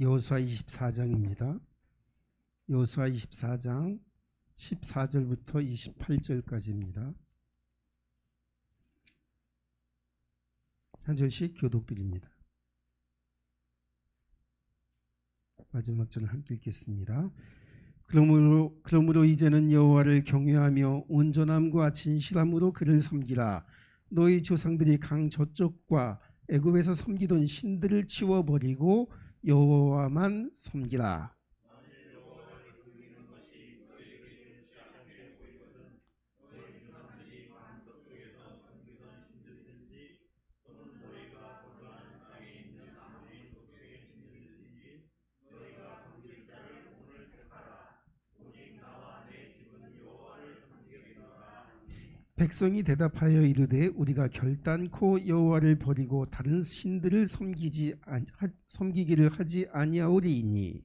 여호수아 24장입니다. 여호수아 24장 14절부터 28절까지입니다. 한 절씩 교독드립니다. 마지막 절을 함께 읽겠습니다. 그러므로 이제는 여호와를 경외하며 온전함과 진실함으로 그를 섬기라. 너희 조상들이 강 저쪽과 애굽에서 섬기던 신들을 치워버리고 여호와만 섬기라. 백성이 대답하여 이르되 우리가 결단코 여호와를 버리고 다른 신들을 섬기기를 하지 아니하오리이니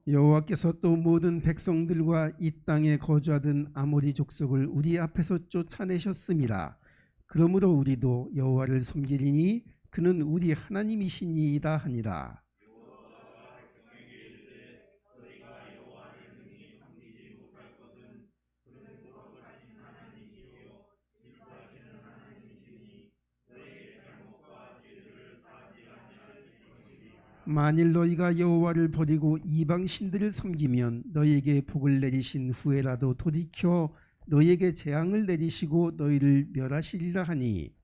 여호와께서 또 모든 백성들과 이 땅에 거주하던 아모리 족속을 우리 앞에서 쫓아내셨음이라. 그러므로 우리도 여호와를 섬기리니 그는 우리 하나님이시니이다 하니라. 만일 너희가 여호와를 버리고 이방 신들을 섬기면 너희에게 복을 내리신 후에라도 돌이켜 너희에게 재앙을 내리시고 너희를 멸하시리라 하니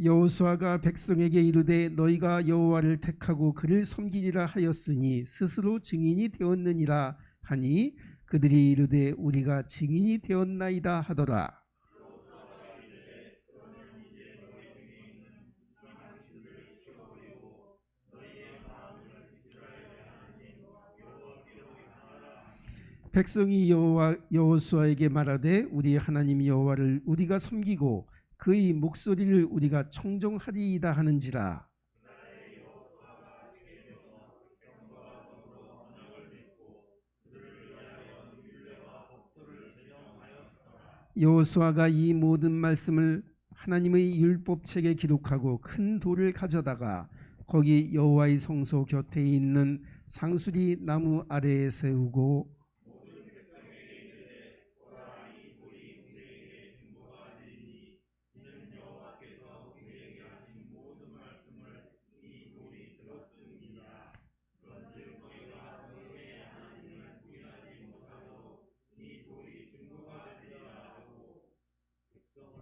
여호수아가 백성에게 이르되 너희가 여호와를 택하고 그를 섬기리라 하였으니 스스로 증인이 되었느니라 하니 그들이 이르되 우리가 증인이 되었나이다 하더라. 백성이 여호수아에게 말하되 우리 하나님 여호와를 우리가 섬기고 그의 목소리를 우리가 청종하리이다 하는지라. 여호수아가 이 모든 말씀을 하나님의 율법책에 기록하고 큰 돌을 가져다가 거기 여호와의 성소 곁에 있는 상수리 나무 아래에 세우고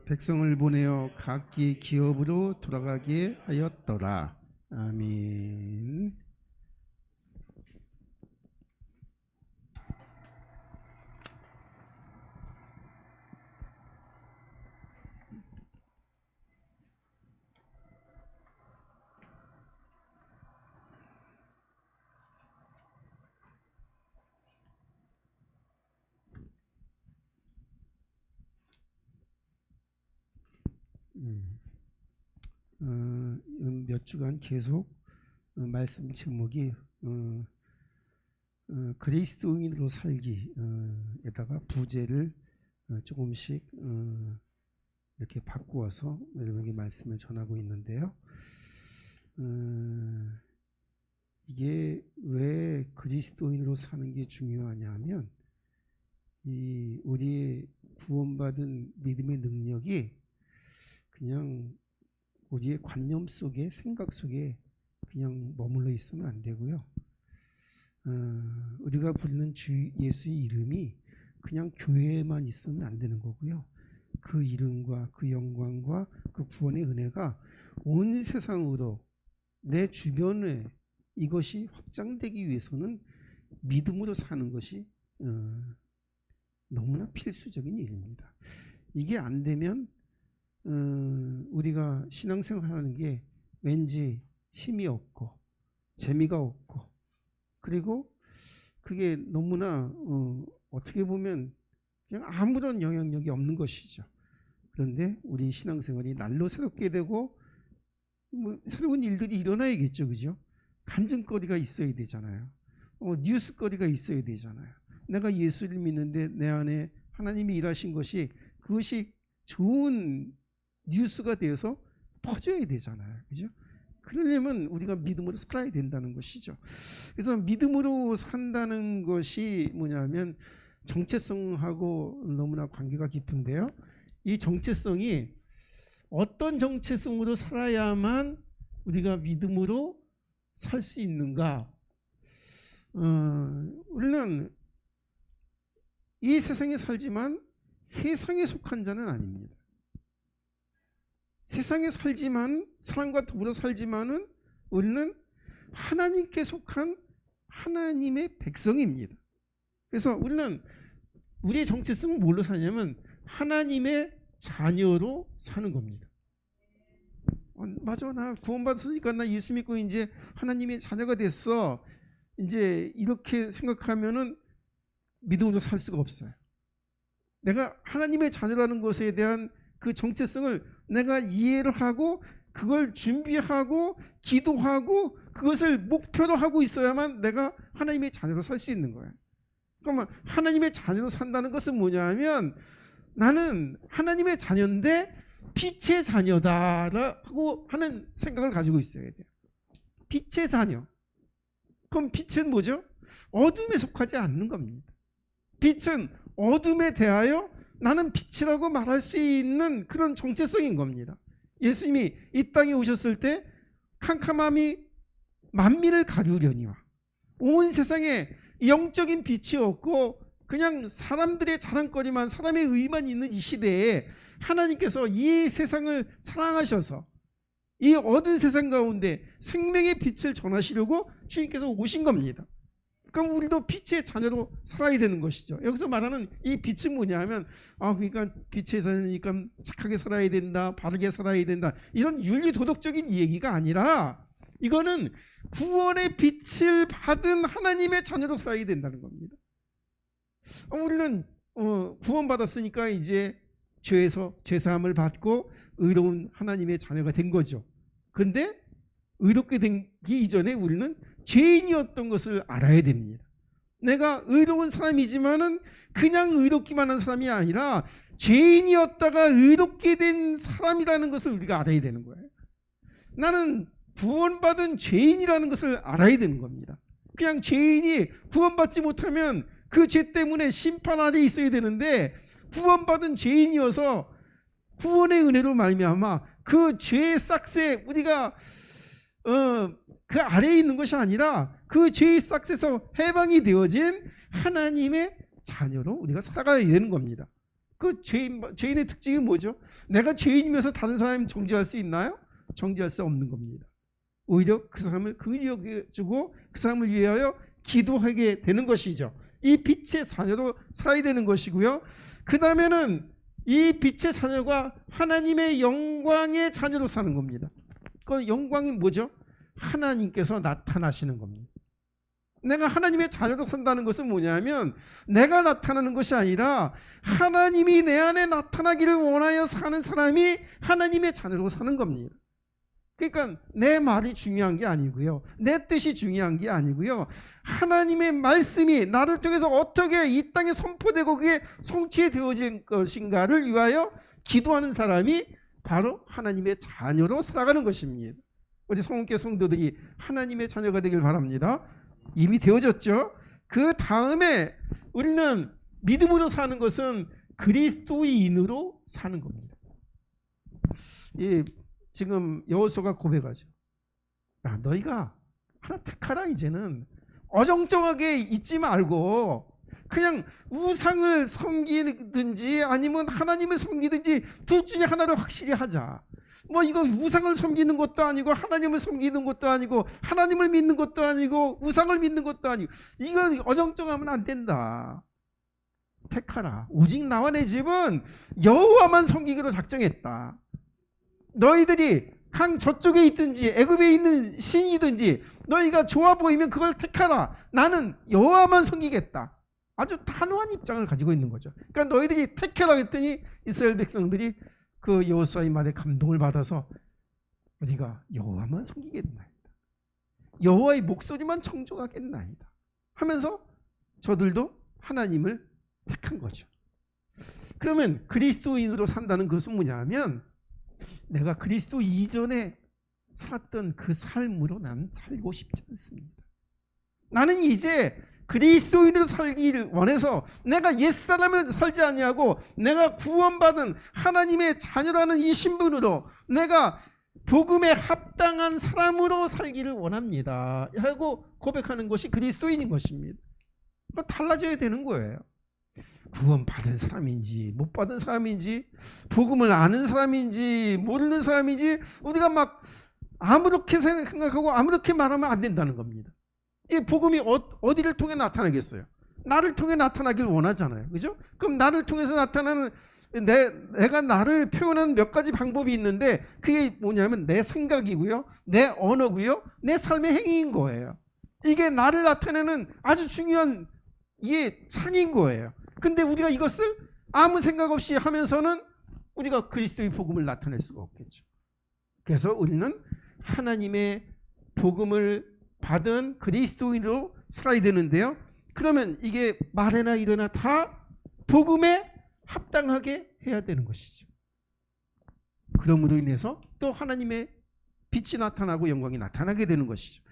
백성을 보내어 각기 기업으로 돌아가게 하였더라. 아멘. 몇 주간 계속 말씀 제목이 그리스도인으로 살기에다가 부제를 조금씩 이렇게 바꾸어서 여러분에게 말씀을 전하고 있는데요. 이게 왜 그리스도인으로 사는 게 중요하냐 하면 이 우리의 구원받은 믿음의 능력이 그냥 우리의 관념 속에 생각 속에 그냥 머물러 있으면 안 되고요. 우리가 부르는 주 예수의 이름이 그냥 교회에만 있으면 안 되는 거고요. 그 이름과 그 영광과 그 구원의 은혜가 온 세상으로 내 주변에 이것이 확장되기 위해서는 믿음으로 사는 것이 너무나 필수적인 일입니다. 이게 안 되면 우리가 신앙생활하는 게 왠지 힘이 없고 재미가 없고 그리고 그게 너무나 어떻게 보면 그냥 아무런 영향력이 없는 것이죠. 그런데 우리 신앙생활이 날로 새롭게 되고 뭐 새로운 일들이 일어나야겠죠, 그죠? 간증거리가 있어야 되잖아요. 뉴스거리가 있어야 되잖아요. 내가 예수를 믿는데 내 안에 하나님이 일하신 것이 그것이 좋은 뉴스가 되어서 퍼져야 되잖아요, 그죠? 그러려면 우리가 믿음으로 살아야 된다는 것이죠. 그래서 믿음으로 산다는 것이 뭐냐면 정체성하고 너무나 관계가 깊은데요. 이 정체성이 어떤 정체성으로 살아야만 우리가 믿음으로 살 수 있는가? 우리는 이 세상에 살지만 세상에 속한 자는 아닙니다. 세상에 살지만 사람과 더불어 살지만은 우리는 하나님께 속한 하나님의 백성입니다. 그래서 우리는 우리의 정체성은 뭘로 사냐면 하나님의 자녀로 사는 겁니다. 맞아, 나 구원받았으니까 나 예수 믿고 이제 하나님의 자녀가 됐어. 이제 이렇게 생각하면은 믿음으로 살 수가 없어요. 내가 하나님의 자녀라는 것에 대한 그 정체성을 내가 이해를 하고 그걸 준비하고 기도하고 그것을 목표로 하고 있어야만 내가 하나님의 자녀로 살 수 있는 거예요. 그러면 하나님의 자녀로 산다는 것은 뭐냐면 나는 하나님의 자녀인데 빛의 자녀다라고 하는 생각을 가지고 있어야 돼요. 빛의 자녀. 그럼 빛은 뭐죠? 어둠에 속하지 않는 겁니다. 빛은 어둠에 대하여 나는 빛이라고 말할 수 있는 그런 정체성인 겁니다. 예수님이 이 땅에 오셨을 때 캄캄함이 만민을 가두려니와 온 세상에 영적인 빛이 없고 그냥 사람들의 자랑거리만 사람의 의만 있는 이 시대에 하나님께서 이 세상을 사랑하셔서 이 어두운 세상 가운데 생명의 빛을 전하시려고 주님께서 오신 겁니다. 그럼 우리도 빛의 자녀로 살아야 되는 것이죠. 여기서 말하는 이 빛은 뭐냐면 그러니까 빛의 자녀니까 착하게 살아야 된다, 바르게 살아야 된다, 이런 윤리도덕적인 얘기가 아니라 이거는 구원의 빛을 받은 하나님의 자녀로 살아야 된다는 겁니다. 우리는 구원받았으니까 이제 죄에서 죄사함을 받고 의로운 하나님의 자녀가 된 거죠. 근데 의롭게 되기 이전에 우리는 죄인이었던 것을 알아야 됩니다. 내가 의로운 사람이지만은 그냥 의롭기만 한 사람이 아니라 죄인이었다가 의롭게 된 사람이라는 것을 우리가 알아야 되는 거예요. 나는 구원받은 죄인이라는 것을 알아야 되는 겁니다. 그냥 죄인이 구원받지 못하면 그 죄 때문에 심판 아래 있어야 되는데 구원받은 죄인이어서 구원의 은혜로 말미암아 그 죄의 싹새 우리가 그 아래에 있는 것이 아니라 그 죄의 싹새에서 해방이 되어진 하나님의 자녀로 우리가 살아가야 되는 겁니다. 그 죄인의 특징이 뭐죠? 내가 죄인이면서 다른 사람 정죄할 수 있나요? 정죄할 수 없는 겁니다. 오히려 그 사람을 그리워주고 그 사람을 위하여 기도하게 되는 것이죠. 이 빛의 자녀로 살아야 되는 것이고요. 그 다음에는 이 빛의 자녀가 하나님의 영광의 자녀로 사는 겁니다. 그 영광이 뭐죠? 하나님께서 나타나시는 겁니다. 내가 하나님의 자녀로 산다는 것은 뭐냐면 내가 나타나는 것이 아니라 하나님이 내 안에 나타나기를 원하여 사는 사람이 하나님의 자녀로 사는 겁니다. 그러니까 내 말이 중요한 게 아니고요, 내 뜻이 중요한 게 아니고요, 하나님의 말씀이 나를 통해서 어떻게 이 땅에 선포되고 그게 성취되어진 것인가를 위하여 기도하는 사람이 바로 하나님의 자녀로 살아가는 것입니다. 우리 성은교 성도들이 하나님의 자녀가 되길 바랍니다. 이미 되어졌죠. 그 다음에 우리는 믿음으로 사는 것은 그리스도인으로 사는 겁니다. 지금 여호수아가 고백하죠. 야, 너희가 하나 택하라. 이제는 어정쩡하게 있지 말고 그냥 우상을 섬기든지 아니면 하나님을 섬기든지 둘 중에 하나를 확실히 하자. 뭐 이거 우상을 섬기는 것도 아니고 하나님을 섬기는 것도 아니고 하나님을 믿는 것도 아니고 우상을 믿는 것도 아니고 이거 어정쩡하면 안 된다. 택하라. 오직 나와 내 집은 여호와만 섬기기로 작정했다. 너희들이 강 저쪽에 있든지 애굽에 있는 신이든지 너희가 좋아 보이면 그걸 택하라. 나는 여호와만 섬기겠다. 아주 단호한 입장을 가지고 있는 거죠. 그러니까 너희들이 택해라 했더니 이스라엘 백성들이 그 여호수아의 말에 감동을 받아서 우리가 여호와만 섬기겠나이다. 여호와의 목소리만 청종하겠나이다 하면서 저들도 하나님을 택한 거죠. 그러면 그리스도인으로 산다는 것은 뭐냐면 내가 그리스도 이전에 살았던 그 삶으로 나는 살고 싶지 않습니다. 나는 이제 그리스도인으로 살기를 원해서 내가 옛사람을 살지 아니하고 내가 구원받은 하나님의 자녀라는 이 신분으로 내가 복음에 합당한 사람으로 살기를 원합니다 하고 고백하는 것이 그리스도인인 것입니다. 달라져야 되는 거예요. 구원받은 사람인지 못 받은 사람인지 복음을 아는 사람인지 모르는 사람인지 우리가 막 아무렇게 생각하고 아무렇게 말하면 안 된다는 겁니다. 이 복음이 어디를 통해 나타나겠어요? 나를 통해 나타나길 원하잖아요. 그죠? 그럼 나를 통해서 나타나는 내가 나를 표현하는 몇 가지 방법이 있는데 그게 뭐냐면 내 생각이고요, 내 언어고요, 내 삶의 행위인 거예요. 이게 나를 나타내는 아주 중요한 이게 창인 거예요. 근데 우리가 이것을 아무 생각 없이 하면서는 우리가 그리스도의 복음을 나타낼 수가 없겠죠. 그래서 우리는 하나님의 복음을 받은 그리스도인으로 살아야 되는데요. 그러면 이게 말이나 일이나 다 복음에 합당하게 해야 되는 것이죠. 그러므로 인해서 또 하나님의 빛이 나타나고 영광이 나타나게 되는 것이죠.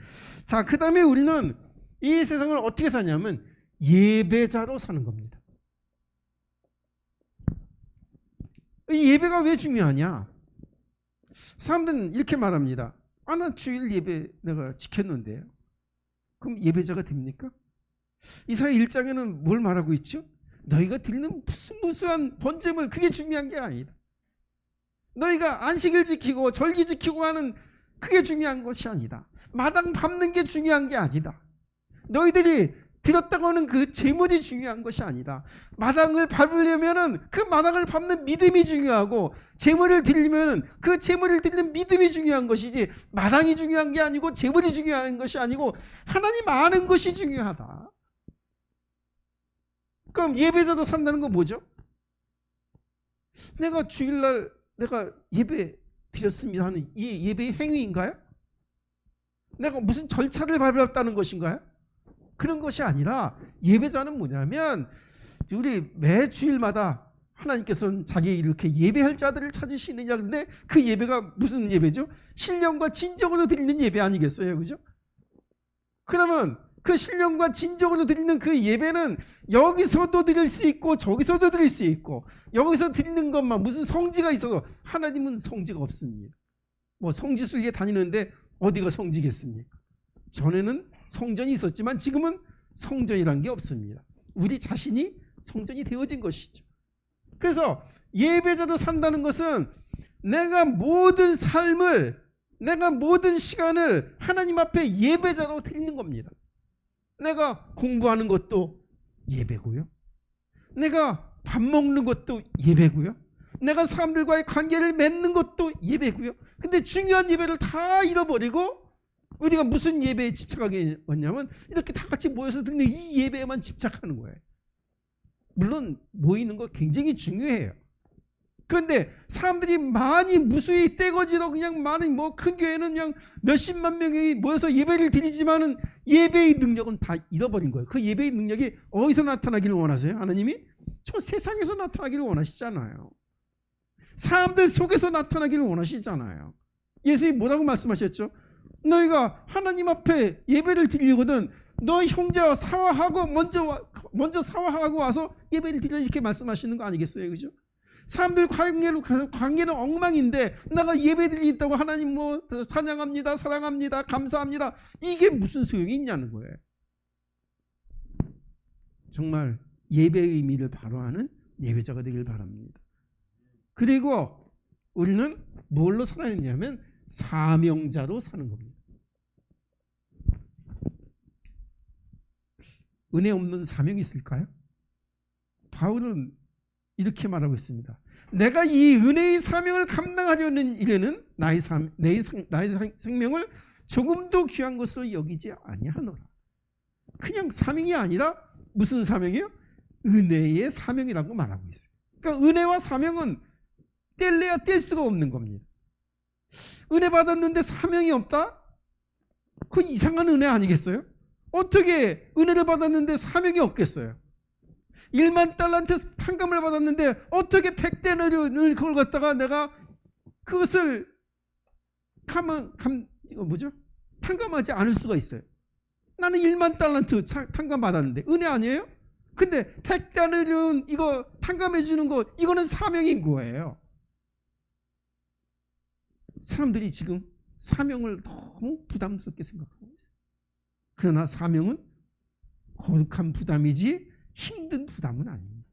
자, 그 다음에 우리는 이 세상을 어떻게 사냐면 예배자로 사는 겁니다. 이 예배가 왜 중요하냐? 사람들은 이렇게 말합니다. 난 주일 예배 내가 지켰는데요. 그럼 예배자가 됩니까? 이사야 1장에는 뭘 말하고 있죠? 너희가 드리는 무수한 번제물 그게 중요한 게 아니다. 너희가 안식일 지키고 절기 지키고 하는 그게 중요한 것이 아니다. 마당 밟는 게 중요한 게 아니다. 너희들이 드렸다고 하는 그 제물이 중요한 것이 아니다. 마당을 밟으려면은 그 마당을 밟는 믿음이 중요하고 제물을 드리면은 그 제물을 드리는 믿음이 중요한 것이지 마당이 중요한 게 아니고 제물이 중요한 것이 아니고 하나님 아는 것이 중요하다. 그럼 예배자도 산다는 건 뭐죠? 내가 주일날 내가 예배 드렸습니다 하는 이 예배의 행위인가요? 내가 무슨 절차를 밟았다는 것인가요? 그런 것이 아니라 예배자는 뭐냐면 우리 매 주일마다 하나님께서는 자기 이렇게 예배할 자들을 찾으시느냐. 그런데 그 예배가 무슨 예배죠? 신령과 진정으로 드리는 예배 아니겠어요? 그죠? 그러면 그 신령과 진정으로 드리는 그 예배는 여기서도 드릴 수 있고 저기서도 드릴 수 있고 여기서 드리는 것만 무슨 성지가 있어서 하나님은 성지가 없습니다. 뭐 성지순례 다니는데 어디가 성지겠습니까? 전에는 성전이 있었지만 지금은 성전이란 게 없습니다. 우리 자신이 성전이 되어진 것이죠. 그래서 예배자로 산다는 것은 내가 모든 삶을 내가 모든 시간을 하나님 앞에 예배자로 드리는 겁니다. 내가 공부하는 것도 예배고요. 내가 밥 먹는 것도 예배고요. 내가 사람들과의 관계를 맺는 것도 예배고요. 근데 중요한 예배를 다 잃어버리고 우리가 무슨 예배에 집착하게 왔냐면 이렇게 다 같이 모여서 듣는 이 예배에만 집착하는 거예요. 물론 모이는 거 굉장히 중요해요. 그런데 사람들이 많이 무수히 떼거지로 그냥 많은 뭐 큰 교회는 그냥 몇십만 명이 모여서 예배를 드리지만은 예배의 능력은 다 잃어버린 거예요. 그 예배의 능력이 어디서 나타나기를 원하세요? 하나님이? 저 세상에서 나타나기를 원하시잖아요. 사람들 속에서 나타나기를 원하시잖아요. 예수님이 뭐라고 말씀하셨죠? 너희가 하나님 앞에 예배를 드리거든 너 형제와 사화하고 먼저 사화하고 와서 예배를 드리라 이렇게 말씀하시는 거 아니겠어요? 그죠? 사람들 관계는 엉망인데 내가 예배 드리겠다고 하나님 뭐 찬양합니다, 사랑합니다, 감사합니다. 이게 무슨 소용이 있냐는 거예요. 정말 예배의 의미를 바로 아는 예배자가 되길 바랍니다. 그리고 우리는 뭘로 살아야 되냐면 사명자로 사는 겁니다. 은혜 없는 사명이 있을까요? 바울은 이렇게 말하고 있습니다. 내가 이 은혜의 사명을 감당하려는 일에는 나의 생명을 조금도 귀한 것으로 여기지 아니하노라. 그냥 사명이 아니라 무슨 사명이에요? 은혜의 사명이라고 말하고 있어요. 그러니까 은혜와 사명은 뗄래야 뗄 수가 없는 겁니다. 은혜 받았는데 사명이 없다? 그 이상한 은혜 아니겠어요? 어떻게 은혜를 받았는데 사명이 없겠어요? 1만 달란트 탕감을 받았는데 어떻게 100데나리온을 그걸 갖다가 내가 그것을 탕감하지 않을 수가 있어요. 나는 1만 달란트 탕감 받았는데 은혜 아니에요? 근데 100데나리온 이거 탕감해 주는 거 이거는 사명인 거예요. 사람들이 지금 사명을 너무 부담스럽게 생각하고 있어요. 그러나 사명은 거룩한 부담이지 힘든 부담은 아닙니다.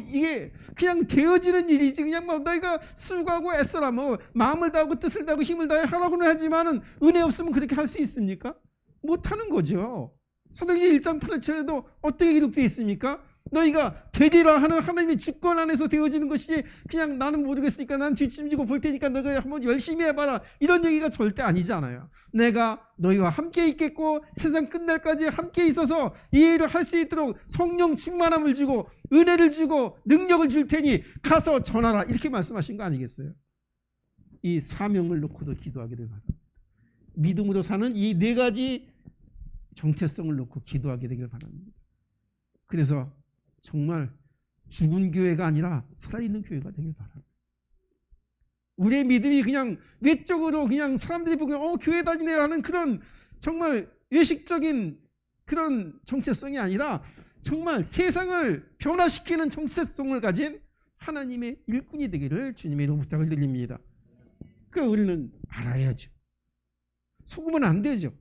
이게 그냥 되어지는 일이지 그냥 뭐 너희가 수고하고 애써라 뭐 마음을 다하고 뜻을 다하고 힘을 다해 하라고는 하지만은 은혜 없으면 그렇게 할 수 있습니까? 못하는 거죠. 사도행전 1장 8절에도 어떻게 기록되어 있습니까? 너희가 되리라 하는 하나님의 주권 안에서 되어지는 것이지 그냥 나는 모르겠으니까 난 뒷짐지고 볼 테니까 너희가 한번 열심히 해봐라 이런 얘기가 절대 아니잖아요. 내가 너희와 함께 있겠고 세상 끝날까지 함께 있어서 이 일을 할 수 있도록 성령 충만함을 주고 은혜를 주고 능력을 줄 테니 가서 전하라 이렇게 말씀하신 거 아니겠어요? 이 사명을 놓고도 기도하기를 바랍니다. 믿음으로 사는 이 네 가지 정체성을 놓고 기도하게 되길 바랍니다. 그래서 정말 죽은 교회가 아니라 살아있는 교회가 되길 바랍니다. 우리의 믿음이 그냥 외적으로 그냥 사람들이 보기엔 교회 다니네 하는 그런 정말 외식적인 그런 정체성이 아니라 정말 세상을 변화시키는 정체성을 가진 하나님의 일꾼이 되기를 주님의 이름으로 부탁을 드립니다. 그러니까 우리는 알아야죠. 속으면 안 되죠.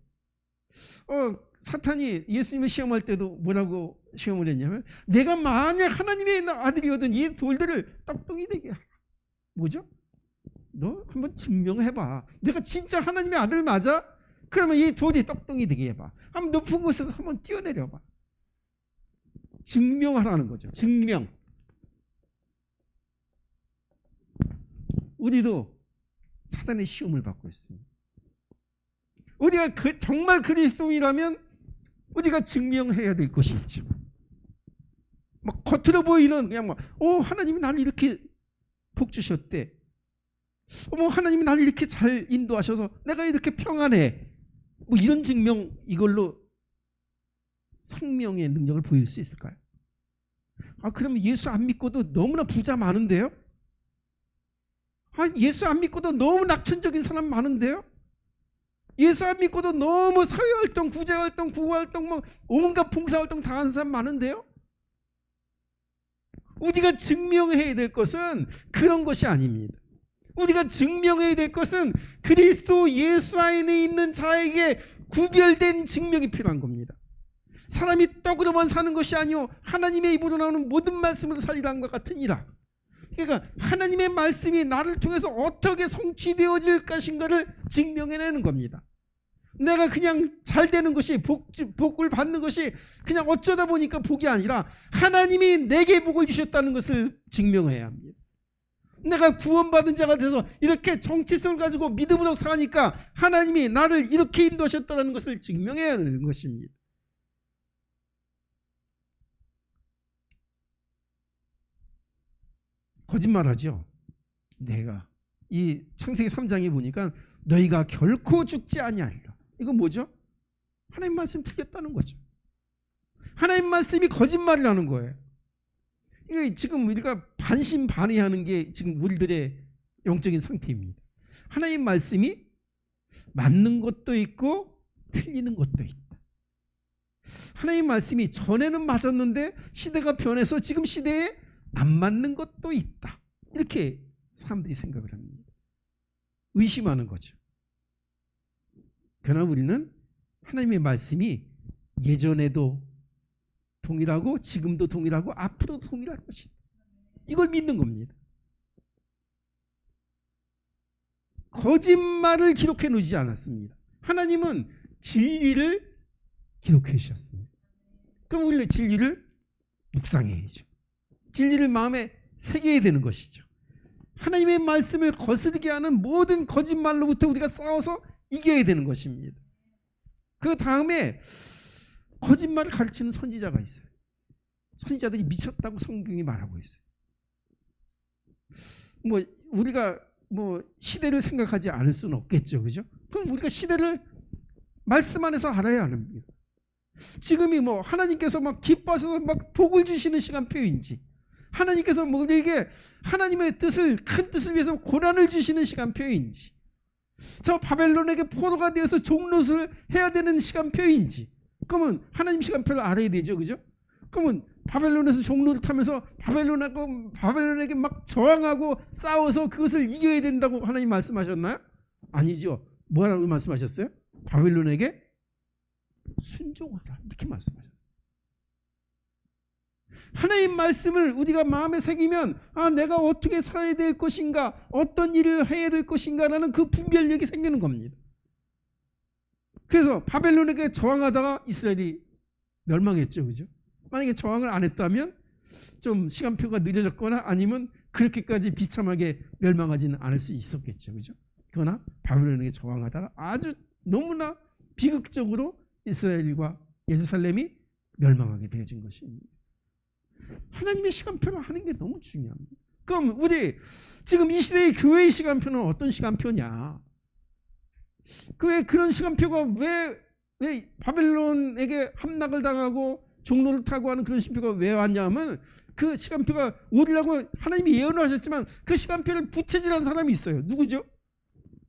사탄이 예수님을 시험할 때도 뭐라고 시험을 했냐면 내가 만약 하나님의 아들이거든 이 돌들을 떡덩이 되게 하라. 뭐죠? 너 한번 증명해봐. 내가 진짜 하나님의 아들 맞아? 그러면 이 돌이 떡덩이 되게 해봐. 한번 높은 곳에서 한번 뛰어내려봐. 증명하라는 거죠. 증명. 우리도 사단의 시험을 받고 있습니다. 우리가 정말 그리스도인이라면 우리가 증명해야 될 것이 있죠. 막 겉으로 보이는 그냥 하나님이 나를 이렇게 복 주셨대. 하나님이 나를 이렇게 잘 인도하셔서 내가 이렇게 평안해. 이런 증명 이걸로 생명의 능력을 보일 수 있을까요? 그러면 예수 안 믿고도 너무나 부자 많은데요? 예수 안 믿고도 너무 낙천적인 사람 많은데요? 예수 안 믿고도 너무 사회활동, 구제활동, 구호활동, 온갖 봉사활동 다 하는 사람 많은데요? 우리가 증명해야 될 것은 그런 것이 아닙니다. 우리가 증명해야 될 것은 그리스도 예수 안에 있는 자에게 구별된 증명이 필요한 겁니다. 사람이 떡으로만 사는 것이 아니요 하나님의 입으로 나오는 모든 말씀으로 살리라는 것 같으니라. 그러니까 하나님의 말씀이 나를 통해서 어떻게 성취되어질 것인가를 증명해내는 겁니다. 내가 그냥 잘 되는 것이 복을 받는 것이 그냥 어쩌다 보니까 복이 아니라 하나님이 내게 복을 주셨다는 것을 증명해야 합니다. 내가 구원받은 자가 돼서 이렇게 정체성을 가지고 믿음으로 사니까 하나님이 나를 이렇게 인도하셨다는 것을 증명해야 하는 것입니다. 거짓말하죠. 내가 이 창세기 3장에 보니까 너희가 결코 죽지 아니하리라. 이건 뭐죠? 하나님 말씀 틀렸다는 거죠. 하나님 말씀이 거짓말이라는 거예요. 이게 지금 우리가 반신반의하는 게 지금 우리들의 영적인 상태입니다. 하나님 말씀이 맞는 것도 있고 틀리는 것도 있다. 하나님 말씀이 전에는 맞았는데 시대가 변해서 지금 시대에 안 맞는 것도 있다. 이렇게 사람들이 생각을 합니다. 의심하는 거죠. 그러나 우리는 하나님의 말씀이 예전에도 동일하고 지금도 동일하고 앞으로도 동일할 것이다. 이걸 믿는 겁니다. 거짓말을 기록해 놓지 않았습니다. 하나님은 진리를 기록해 주셨습니다. 그럼 우리는 진리를 묵상해야죠. 진리를 마음에 새겨야 되는 것이죠. 하나님의 말씀을 거스르게 하는 모든 거짓말로부터 우리가 싸워서 이겨야 되는 것입니다. 그 다음에 거짓말을 가르치는 선지자가 있어요. 선지자들이 미쳤다고 성경이 말하고 있어요. 뭐 우리가 뭐 시대를 생각하지 않을 수는 없겠죠, 그죠? 그럼 우리가 시대를 말씀 안에서 알아야 합니다. 지금이 뭐 하나님께서 막 기뻐하셔서 막 복을 주시는 시간표인지, 하나님께서 뭐 우리에게 하나님의 뜻을, 큰 뜻을 위해서 고난을 주시는 시간표인지, 저 바벨론에게 포로가 되어서 종노릇을 해야 되는 시간표인지, 그러면 하나님 시간표를 알아야 되죠, 그죠? 그러면 바벨론에서 종노릇하면서 바벨론에게 막 저항하고 싸워서 그것을 이겨야 된다고 하나님 말씀하셨나요? 아니죠. 뭐라고 말씀하셨어요? 바벨론에게 순종하라, 이렇게 말씀하셨어요. 하나님 말씀을 우리가 마음에 새기면 내가 어떻게 살아야 될 것인가, 어떤 일을 해야 될 것인가 라는 그 분별력이 생기는 겁니다. 그래서 바벨론에게 저항하다가 이스라엘이 멸망했죠, 그죠? 만약에 저항을 안 했다면 좀 시간표가 늦어졌거나 아니면 그렇게까지 비참하게 멸망하지는 않을 수 있었겠죠, 그죠? 그러나 바벨론에게 저항하다가 아주 너무나 비극적으로 이스라엘과 예루살렘이 멸망하게 되어진 것입니다. 하나님의 시간표를 하는 게 너무 중요합니다. 그럼 우리 지금 이 시대의 교회의 시간표는 어떤 시간표냐? 왜 그런 시간표가 왜 바벨론에게 함락을 당하고 종로를 타고 하는 그런 시간표가 왜 왔냐면, 그 시간표가 오리라고 하나님이 예언을 하셨지만 그 시간표를 부채질한 사람이 있어요. 누구죠?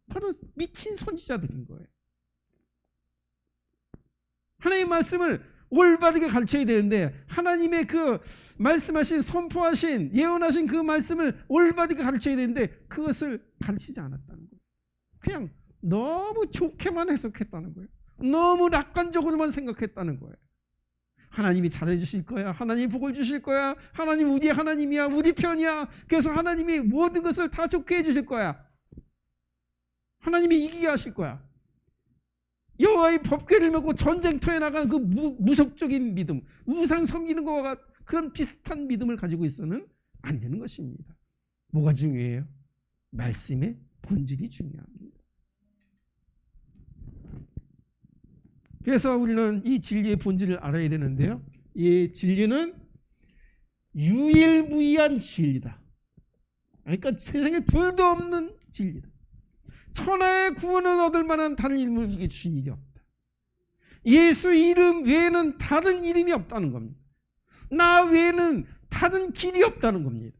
바로 미친 선지자들인 거예요. 하나님의 말씀을 올바르게 가르쳐야 되는데 하나님의 그 말씀하신, 선포하신, 예언하신 그 말씀을 올바르게 가르쳐야 되는데 그것을 가르치지 않았다는 거예요. 그냥 너무 좋게만 해석했다는 거예요. 너무 낙관적으로만 생각했다는 거예요. 하나님이 잘해주실 거야, 하나님이 복을 주실 거야, 하나님 우리의 하나님이야, 우리 편이야, 그래서 하나님이 모든 것을 다 좋게 해주실 거야, 하나님이 이기게 하실 거야. 여호와의 법궤를 메고 전쟁터에 나가는 그 무속적인 믿음, 우상 섬기는 것과 그런 비슷한 믿음을 가지고 있어는 안 되는 것입니다. 뭐가 중요해요? 말씀의 본질이 중요합니다. 그래서 우리는 이 진리의 본질을 알아야 되는데요, 이 진리는 유일무이한 진리다. 그러니까 세상에 둘도 없는 진리다. 천하의 구원을 얻을 만한 다른 이름을 우리에게 주신 일이 없다. 예수 이름 외에는 다른 이름이 없다는 겁니다. 나 외에는 다른 길이 없다는 겁니다.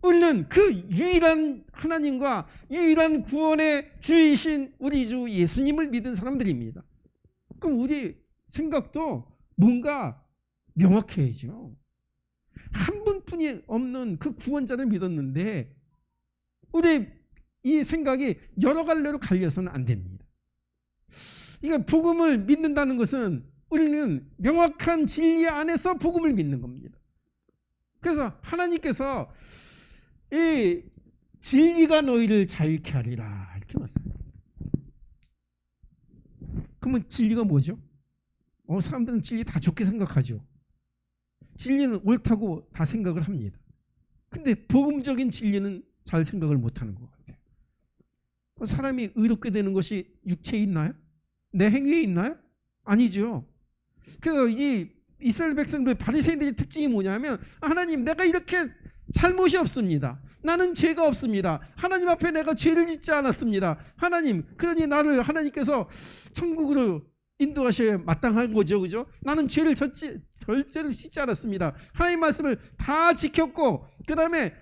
우리는 그 유일한 하나님과 유일한 구원의 주이신 우리 주 예수님을 믿은 사람들입니다. 그럼 우리 생각도 뭔가 명확해야죠. 한 분뿐이 없는 그 구원자를 믿었는데 우리 이 생각이 여러 갈래로 갈려서는 안 됩니다. 그러니까 복음을 믿는다는 것은 우리는 명확한 진리 안에서 복음을 믿는 겁니다. 그래서 하나님께서 이 진리가 너희를 자유케 하리라 이렇게 말씀합니다. 그러면 진리가 뭐죠? 사람들은 진리 다 좋게 생각하죠. 진리는 옳다고 다 생각을 합니다. 근데 복음적인 진리는 잘 생각을 못하는 것 같아요. 사람이 의롭게 되는 것이 육체에 있나요? 내 행위에 있나요? 아니죠. 그래서 이 이스라엘 백성들, 바리새인들의 특징이 뭐냐면, 하나님 내가 이렇게 잘못이 없습니다. 나는 죄가 없습니다. 하나님 앞에 내가 죄를 짓지 않았습니다. 하나님, 그러니 나를 하나님께서 천국으로 인도하셔야 마땅한 거죠, 그죠? 나는 죄를 절대로 짓지 않았습니다. 하나님 말씀을 다 지켰고, 그 다음에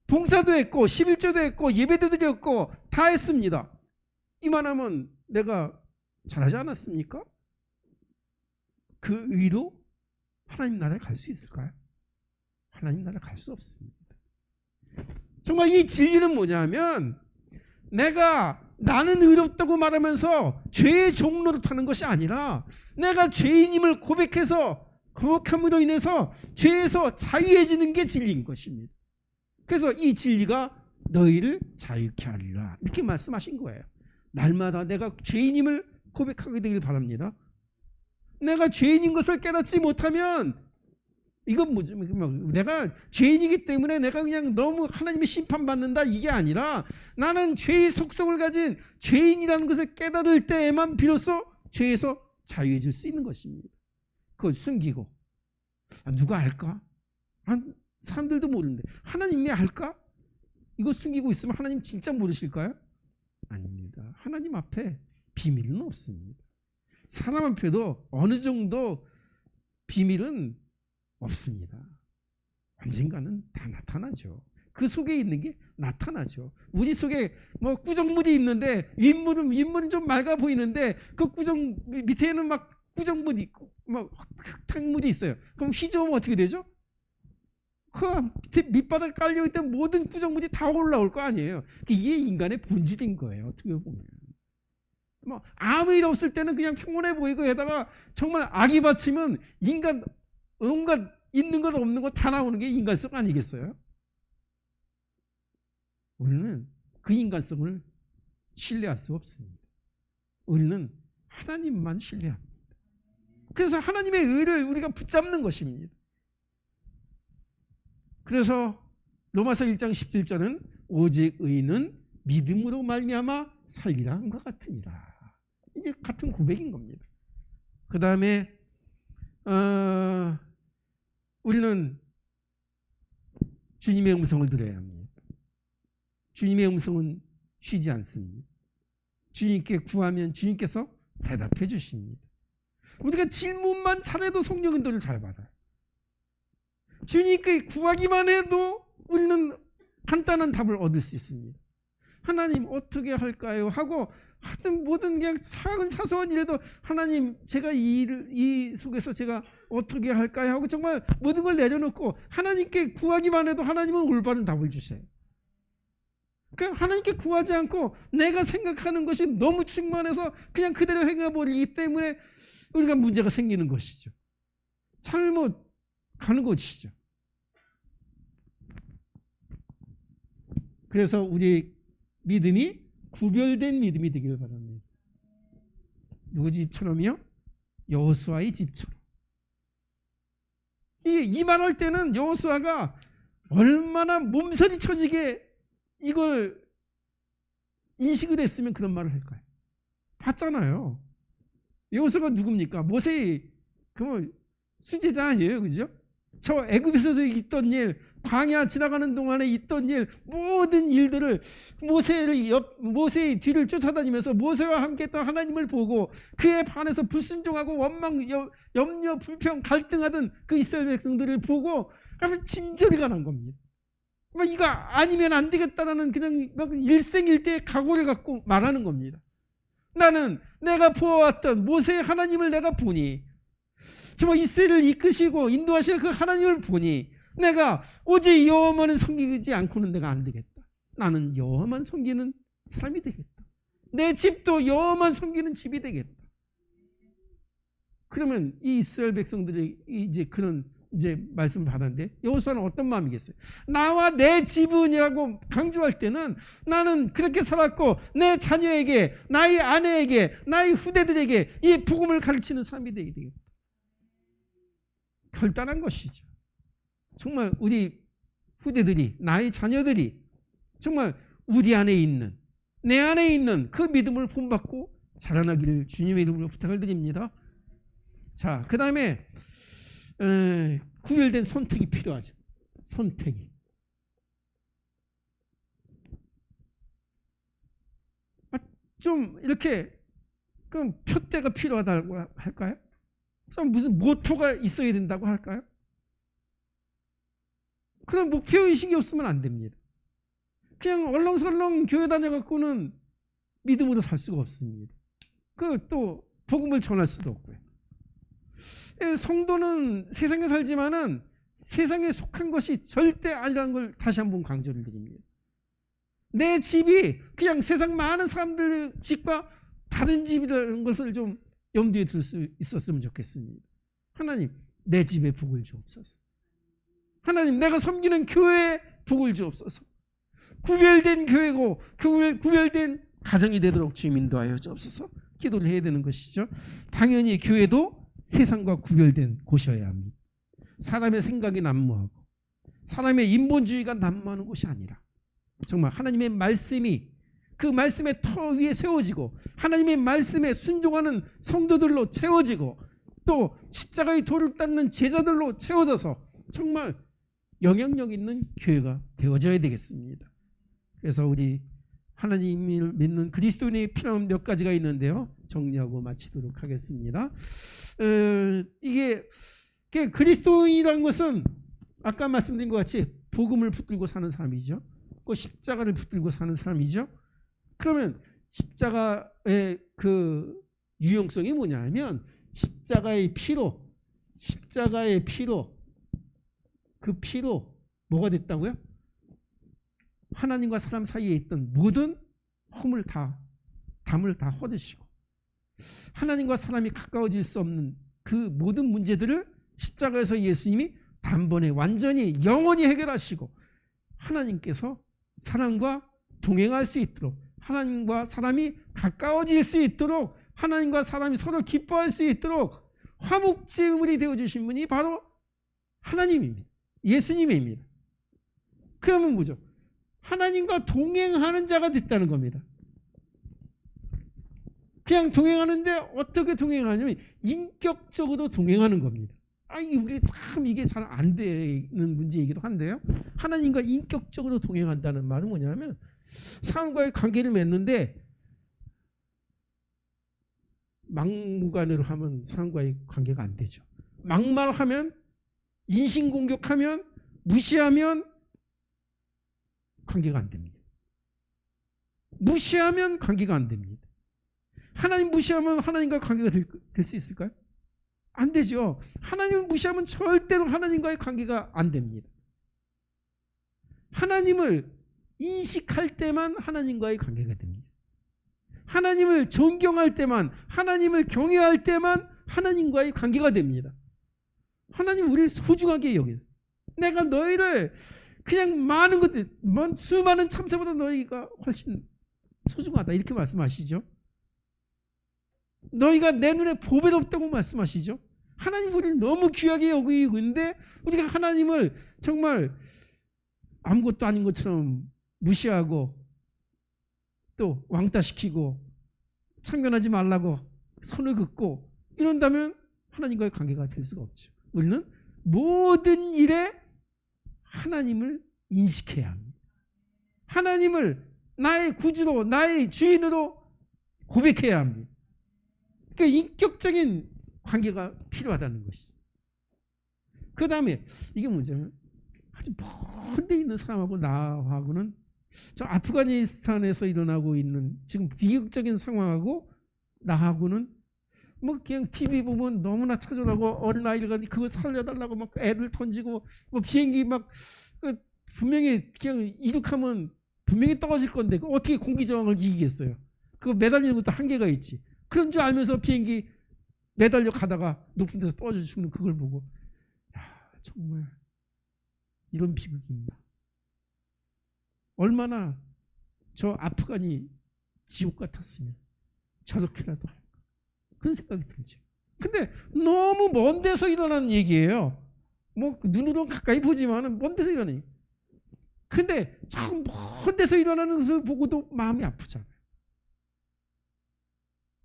봉사도 했고, 11조도 했고, 예배도 드렸고, 다 했습니다. 이만하면 내가 잘하지 않았습니까? 그 의로 하나님 나라에 갈 수 있을까요? 하나님 나라에 갈 수 없습니다. 정말 이 진리는 뭐냐면, 나는 의롭다고 말하면서 죄의 종로를 타는 것이 아니라 내가 죄인임을 고백함으로 인해서 죄에서 자유해지는 게 진리인 것입니다. 그래서 이 진리가 너희를 자유케 하리라 이렇게 말씀하신 거예요. 날마다 내가 죄인임을 고백하게 되길 바랍니다. 내가 죄인인 것을 깨닫지 못하면 이건 뭐지? 내가 죄인이기 때문에 내가 그냥 너무 하나님의 심판받는다 이게 아니라 나는 죄의 속성을 가진 죄인이라는 것을 깨달을 때에만 비로소 죄에서 자유해질 수 있는 것입니다. 그걸 숨기고 누가 알까? 사람들도 모르는데 하나님이 알까? 이거 숨기고 있으면 하나님 진짜 모르실까요? 아닙니다. 하나님 앞에 비밀은 없습니다. 사람 앞에도 어느 정도 비밀은 없습니다. 언젠가는 다 나타나죠. 그 속에 있는 게 나타나죠. 우리 속에 뭐 꾸정물이 있는데 윗물은 좀 맑아 보이는데 그 꾸정 밑에는 막 꾸정물이 있고 막 흙탕물이 있어요. 그럼 휘저으면 어떻게 되죠? 그 밑에 밑바닥에 깔려 있던 모든 꾸정물이 다 올라올 거 아니에요. 이게 인간의 본질인 거예요. 어떻게 보면. 뭐 아무 일 없을 때는 그냥 평온해 보이고 게다가 정말 악이 받치면 인간 온갖 있는 것 없는 것 다 나오는 게 인간성 아니겠어요? 우리는 그 인간성을 신뢰할 수 없습니다. 우리는 하나님만 신뢰합니다. 그래서 하나님의 의를 우리가 붙잡는 것입니다. 그래서 로마서 1장 17절은 오직 의는 믿음으로 말미암아 살리라 함과 같으니라. 이제 같은 고백인 겁니다. 그 다음에 우리는 주님의 음성을 들어야 합니다. 주님의 음성은 쉬지 않습니다. 주님께 구하면 주님께서 대답해 주십니다. 우리가 질문만 잘해도 성령 인도를 잘 받아요. 주님께 구하기만 해도 우리는 간단한 답을 얻을 수 있습니다. 하나님 어떻게 할까요? 하고 하여튼 모든 그냥 작은 사소한 일에도 하나님 제가 이 속에서 제가 어떻게 할까요? 하고 정말 모든 걸 내려놓고 하나님께 구하기만 해도 하나님은 올바른 답을 주세요. 그러니까 하나님께 구하지 않고 내가 생각하는 것이 너무 충만해서 그냥 그대로 행해버리기 때문에 우리가 문제가 생기는 것이죠. 잘못 가는 것이죠. 그래서 우리 믿음이 구별된 믿음이 되길 바랍니다. 누구 집처럼요? 여호수아의 집처럼. 이 말할 때는 여호수아가 얼마나 몸서리 쳐지게 이걸 인식을 했으면 그런 말을 할까요? 봤잖아요. 여호수아가 누굽니까? 모세의 그 수제자 아니에요, 그죠? 저 애굽에서 있던 일, 광야 지나가는 동안에 있던 일, 모든 일들을 모세의 뒤를 쫓아다니면서 모세와 함께 했던 하나님을 보고 그에 반해서 불순종하고 원망, 염려, 불평, 갈등하던 그 이스라엘 백성들을 보고 진절이가 난 겁니다. 이거 아니면 안 되겠다라는 그냥 일생일대의 각오를 갖고 말하는 겁니다. 나는 내가 보아왔던 모세의 하나님을 내가 보니 정말 이스라엘을 이끄시고 인도하시는 그 하나님을 보니 내가 오직 여호와만 섬기지 않고는 내가 안 되겠다. 나는 여호와만 섬기는 사람이 되겠다. 내 집도 여호와만 섬기는 집이 되겠다. 그러면 이 이스라엘 백성들이 이제 그런 이제 말씀을 받았는데 여호수아는 어떤 마음이겠어요? 나와 내 집은이라고 강조할 때는 나는 그렇게 살았고 내 자녀에게, 나의 아내에게, 나의 후대들에게 이 복음을 가르치는 사람이 되겠다. 결단한 것이죠. 정말 우리 후대들이, 나의 자녀들이 정말 우리 안에 있는, 내 안에 있는 그 믿음을 본받고 자라나기를 주님의 이름으로 부탁을 드립니다. 자, 그 다음에 구별된 선택이 필요하죠. 선택이. 좀 이렇게 그럼 표대가 필요하다고 할까요? 좀 무슨 모토가 있어야 된다고 할까요? 그런 목표의식이 없으면 안 됩니다. 그냥 얼렁설렁 교회 다녀갖고는 믿음으로 살 수가 없습니다. 또 복음을 전할 수도 없고요. 성도는 세상에 살지만은 세상에 속한 것이 절대 아니라는 걸 다시 한번 강조를 드립니다. 내 집이 그냥 세상 많은 사람들 집과 다른 집이라는 것을 좀 염두에 둘 수 있었으면 좋겠습니다. 하나님, 내 집에 복을 주옵소서. 하나님, 내가 섬기는 교회에 복을 주옵소서. 구별된 교회고 구별된 가정이 되도록 주님 인도하여 주옵소서. 기도를 해야 되는 것이죠. 당연히 교회도 세상과 구별된 곳이어야 합니다. 사람의 생각이 난무하고 사람의 인본주의가 난무하는 곳이 아니라 정말 하나님의 말씀이 그 말씀의 터 위에 세워지고 하나님의 말씀에 순종하는 성도들로 채워지고 또 십자가의 도를 닦는 제자들로 채워져서 정말 영향력 있는 교회가 되어져야 되겠습니다. 그래서 우리 하나님을 믿는 그리스도인의 필요한 몇 가지가 있는데요. 정리하고 마치도록 하겠습니다. 이게 그리스도인이라는 것은 아까 말씀드린 것 같이 복음을 붙들고 사는 사람이죠. 그 십자가를 붙들고 사는 사람이죠. 그러면 십자가의 그 유용성이 뭐냐면 십자가의 피로 그 피로 뭐가 됐다고요? 하나님과 사람 사이에 있던 모든 험을 담을 다 헛으시고 하나님과 사람이 가까워질 수 없는 그 모든 문제들을 십자가에서 예수님이 단번에 완전히 영원히 해결하시고 하나님께서 사람과 동행할 수 있도록 하나님과 사람이 가까워질 수 있도록 하나님과 사람이 서로 기뻐할 수 있도록 화목제물이 되어주신 분이 바로 하나님입니다. 예수님입니다. 그러면 뭐죠? 하나님과 동행하는 자가 됐다는 겁니다. 그냥 동행하는데 어떻게 동행하냐면 인격적으로 동행하는 겁니다. 우리 참 이게 잘 안 되는 문제이기도 한데요. 하나님과 인격적으로 동행한다는 말은 뭐냐면 사람과의 관계를 맺는데 막무가내로 하면 사람과의 관계가 안 되죠. 막말하면 인신공격하면 무시하면 관계가 안 됩니다. 무시하면 관계가 안 됩니다. 하나님 무시하면 하나님과 관계가 될 수 있을까요? 안 되죠. 하나님을 무시하면 절대로 하나님과의 관계가 안 됩니다. 하나님을 인식할 때만 하나님과의 관계가 됩니다. 하나님을 존경할 때만, 하나님을 경외할 때만 하나님과의 관계가 됩니다. 하나님 우리를 소중하게 여겨요. 내가 너희를 그냥 많은 것들, 수많은 참새보다 너희가 훨씬 소중하다 이렇게 말씀하시죠. 너희가 내 눈에 보배롭다고 말씀하시죠. 하나님 우리를 너무 귀하게 여기고 있는데 우리가 하나님을 정말 아무것도 아닌 것처럼 무시하고 또 왕따시키고 참견하지 말라고 손을 긋고 이런다면 하나님과의 관계가 될 수가 없죠. 우리는 모든 일에 하나님을 인식해야 합니다. 하나님을 나의 구주로 나의 주인으로 고백해야 합니다. 그러니까 인격적인 관계가 필요하다는 것이죠. 그 다음에 이게 뭐냐면 아주 먼 데 있는 사람하고 나하고는 저 아프가니스탄에서 일어나고 있는 지금 비극적인 상황하고 나하고는 뭐 그냥 TV 보면 너무나 처절하고 어린아이가 그거 살려달라고 막 애들 던지고 뭐 비행기 막 분명히 그냥 이륙하면 분명히 떨어질 건데 어떻게 공기저항을 이기겠어요. 그거 매달리는 것도 한계가 있지. 그런 줄 알면서 비행기 매달려 가다가 높은 데서 떨어져 죽는 그걸 보고 야 정말 이런 비극이 있나. 얼마나 저 아프간이 지옥 같았으면 저렇게라도 할까. 그런 생각이 들죠. 근데 너무 먼 데서 일어나는 얘기예요. 뭐 눈으로 가까이 보지만은 먼 데서 일어나는 얘기. 근데 참 먼 데서 일어나는 것을 보고도 마음이 아프잖아요.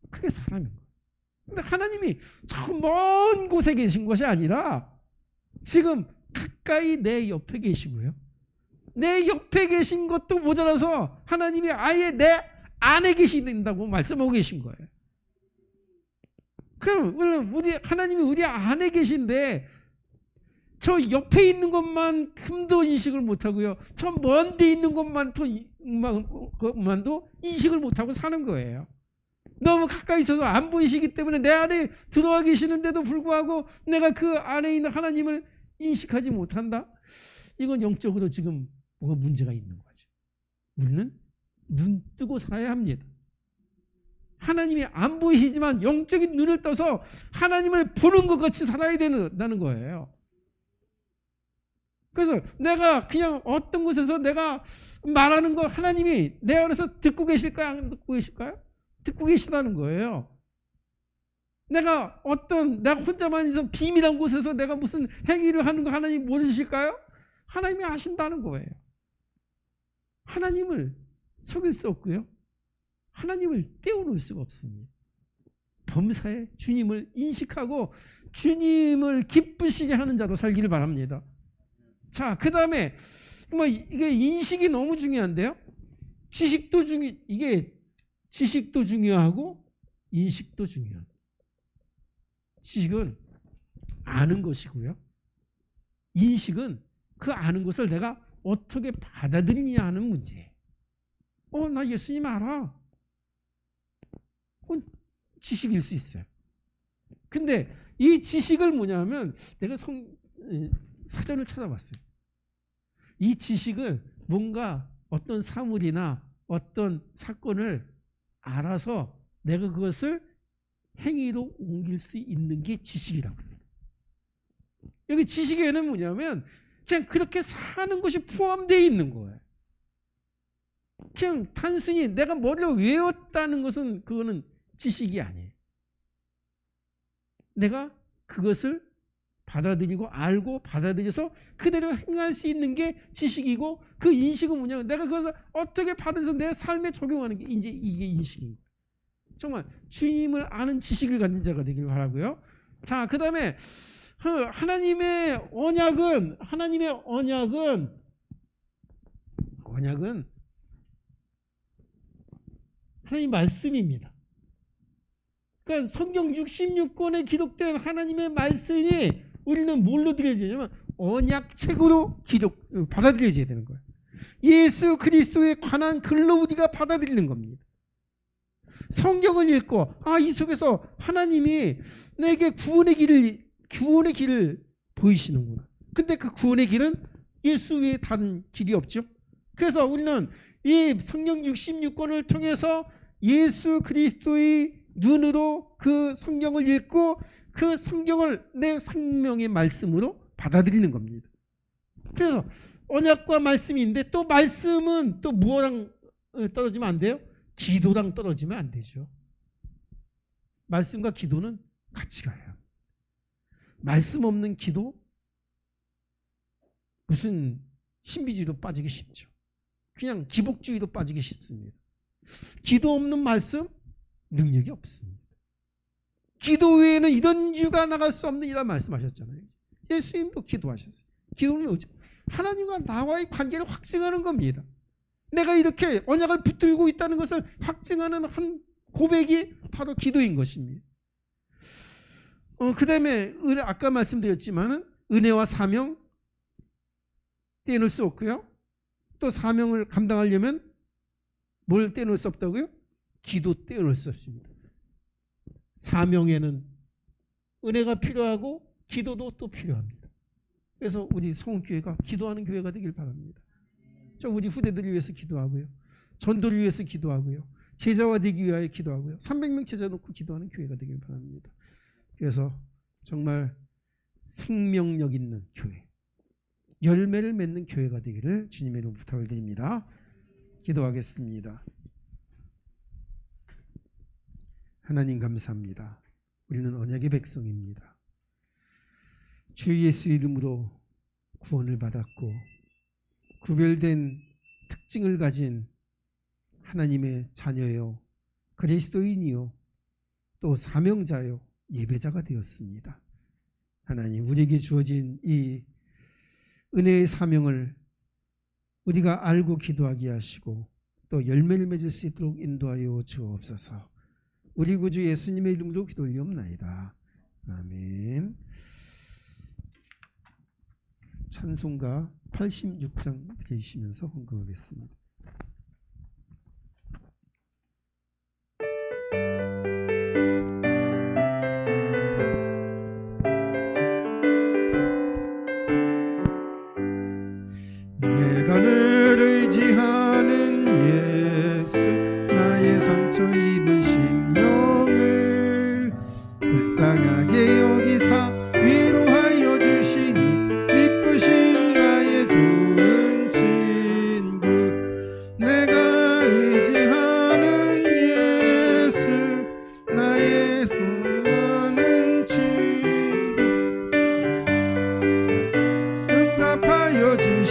그게 사람인 거예요. 근데 하나님이 저 먼 곳에 계신 것이 아니라 지금 가까이 내 옆에 계시고요. 내 옆에 계신 것도 모자라서 하나님이 아예 내 안에 계신다고 말씀하고 계신 거예요. 그럼 하나님이 우리 안에 계신데 저 옆에 있는 것만큼도 인식을 못하고요. 저 먼 데 있는 것만도 인식을 못하고 사는 거예요. 너무 가까이 있어서 안 보이시기 때문에 내 안에 들어와 계시는데도 불구하고 내가 그 안에 있는 하나님을 인식하지 못한다? 이건 영적으로 지금 뭐가 문제가 있는 거죠. 우리는 눈 뜨고 살아야 합니다. 하나님이 안 보이시지만 영적인 눈을 떠서 하나님을 보는 것 같이 살아야 된다는 거예요. 그래서 내가 그냥 어떤 곳에서 내가 말하는 거 하나님이 내 안에서 듣고 계실까요? 안 듣고 계실까요? 듣고 계시다는 거예요. 내가 혼자만 있어 비밀한 곳에서 내가 무슨 행위를 하는 거 하나님 모르실까요? 하나님이 아신다는 거예요. 하나님을 속일 수 없고요. 하나님을 떼어놓을 수가 없습니다. 범사에 주님을 인식하고 주님을 기쁘시게 하는 자로 살기를 바랍니다. 자, 그 다음에 이게 인식이 너무 중요한데요. 이게 지식도 중요하고 인식도 중요합니다. 지식은 아는 것이고요. 인식은 그 아는 것을 내가 어떻게 받아들이냐 하는 문제예요. 나 예수님 알아. 그건 지식일 수 있어요. 근데 이 지식을 뭐냐면 내가 사전을 찾아봤어요. 이 지식을 뭔가 어떤 사물이나 어떤 사건을 알아서 내가 그것을 행위로 옮길 수 있는 게 지식이라고 합니다. 여기 지식에는 뭐냐면 그냥 그렇게 사는 것이 포함되어 있는 거예요. 그냥 단순히 내가 머리로 외웠다는 것은 그거는 지식이 아니에요. 내가 그것을 받아들이고 알고 받아들여서 그대로 행할 수 있는 게 지식이고, 그 인식은 뭐냐면 내가 그것을 어떻게 받아서 내 삶에 적용하는 게 이제 이게 인식입니다. 정말 주님을 아는 지식을 갖는 자가 되길 바라고요. 자, 그 다음에 하나님의 언약은 하나님 말씀입니다. 그러니까 성경 66권에 기록된 하나님의 말씀이 우리는 뭘로 드려지냐면 언약책으로 받아들여져야 되는 거예요. 예수 그리스도에 관한 글로 우리가 받아들이는 겁니다. 성경을 읽고 이 속에서 하나님이 내게 구원의 길을 보이시는구나. 근데 그 구원의 길은 예수 외에 다른 길이 없죠. 그래서 우리는 이 성경 66권을 통해서 예수 그리스도의 눈으로 그 성경을 읽고 그 성경을 내 생명의 말씀으로 받아들이는 겁니다. 그래서 언약과 말씀인데, 또 말씀은 또 무엇랑 떨어지면 안 돼요? 기도랑 떨어지면 안 되죠. 말씀과 기도는 같이 가요. 말씀 없는 기도, 무슨 신비주의로 빠지기 쉽죠. 그냥 기복주의로 빠지기 쉽습니다. 기도 없는 말씀, 능력이 없습니다. 기도 외에는 이런 이유가 나갈 수 없는 이라 말씀하셨잖아요. 예수님도 기도하셨어요. 기도는 뭐죠? 하나님과 나와의 관계를 확증하는 겁니다. 내가 이렇게 언약을 붙들고 있다는 것을 확증하는 한 고백이 바로 기도인 것입니다. 그 다음에 아까 말씀드렸지만 은혜와 사명 떼놓을 수 없고요. 또 사명을 감당하려면 뭘 떼놓을 수 없다고요? 기도 떼놓을 수 없습니다. 사명에는 은혜가 필요하고 기도도 또 필요합니다. 그래서 우리 성원교회가 기도하는 교회가 되길 바랍니다. 저 우리 후대들을 위해서 기도하고요. 전도를 위해서 기도하고요. 제자화 되기 위하여 기도하고요. 300명 제자 놓고 기도하는 교회가 되길 바랍니다. 그래서 정말 생명력 있는 교회, 열매를 맺는 교회가 되기를 주님의 이름으로 부탁을 드립니다. 기도하겠습니다. 하나님 감사합니다. 우리는 언약의 백성입니다. 주 예수 이름으로 구원을 받았고 구별된 특징을 가진 하나님의 자녀요, 그리스도인이요, 또 사명자요, 예배자가 되었습니다. 하나님, 우리에게 주어진 이 은혜의 사명을 우리가 알고 기도하게 하시고 또 열매를 맺을 수 있도록 인도하여 주옵소서. 우리 구주 예수님의 이름으로 기도 올리옵나이다. 아멘. 찬송가 86장 드리시면서 헌금하겠습니다. 내가 늘 의지하는 예수, 나의 상처 입은 심령을 불쌍하게 여기사 위로하여 주시니 미쁘신 나의 좋은 친구,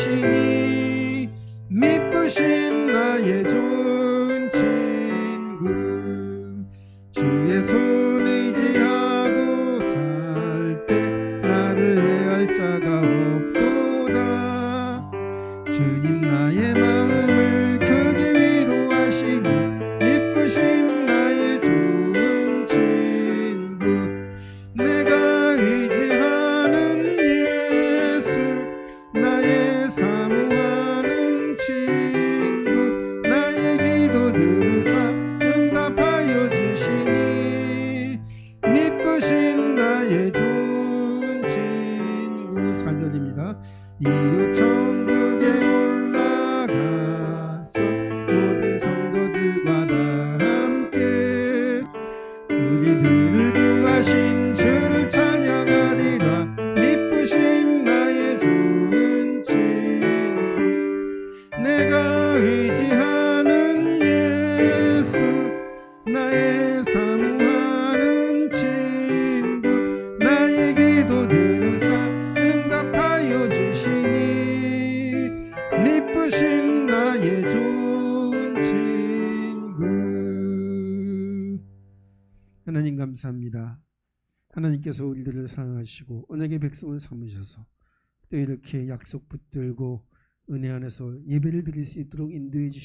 주시니 미쁘신 나의 좋은 친구 주의 손 의지하고 살 때 나를 해할 자가 없도다 주님 나의 마음을 크게 위로하시니 미쁘신 나의 좋은 친구 내가 의지하는 예수 나의 사모하는 친구 나의 기도 들으사 응답하여 주시니 미쁘신 나의 좋은 친구 4절입니다. 이웃 천국에 올라가서 모든 성도들과 다 함께 우리들을 구하신 주를 찬양하리라 미쁘신 나의 좋은 친구 내가 의지하는 예수 나의 사모하는 친구 나의 기도 들으사 응답하여 주시니 미쁘신 나의 좋은 친구. 하나님 감사합니다. 하나님께서 우리들을 사랑하시고 언약의 백성을 삼으셔서 또 이렇게 약속 붙들고 은혜 안에서 예배를 드릴 수 있도록 인도해 주시옵소서.